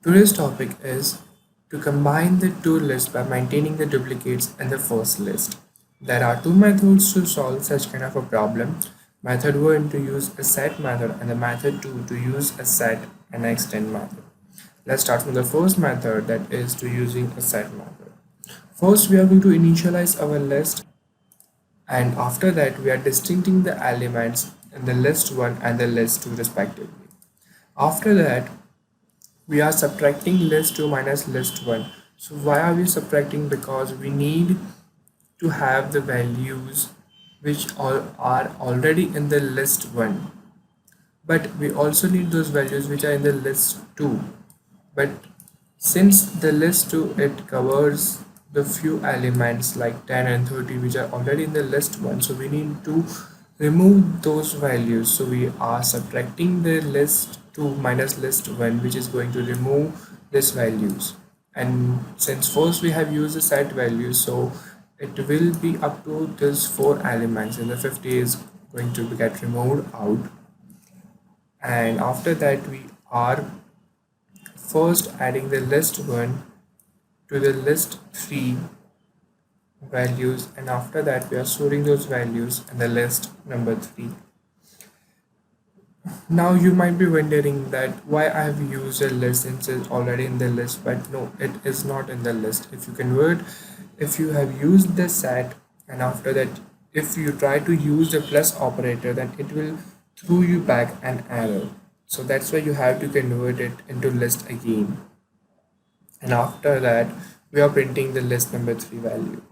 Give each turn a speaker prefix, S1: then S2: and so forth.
S1: Today's topic is to combine the two lists by maintaining the duplicates in the first list. There are two methods to solve such kind of a problem. Method 1 to use a set method and the method 2 to use a set and extend method. Let's start from the first method, that is to using a set method. First we are going to initialize our list, and after that we are distincting the elements in the list 1 and the list 2 respectively. After that we are subtracting list 2 minus list 1. So why are we subtracting? Because we need to have the values which all are already in the list 1, but we also need those values which are in the list 2. But since the list 2 it covers the few elements like 10 and 30 which are already in the list 1, so we need to remove those values. So we are subtracting the list 2 minus list 1, which is going to remove these values. And since first we have used the set value, so it will be up to these 4 elements, and the 50 is going to get removed out. And after that we are first adding the list 1 to the list 3 values, and after that we are storing those values in the list number 3. Now you might be wondering that why I have used a list since it's already in the list, but no, it is not in the list. If you have used the set, and after that if you try to use the plus operator, then it will throw you back an error. So that's why you have to convert it into list again, and after that we are printing the list number 3 value.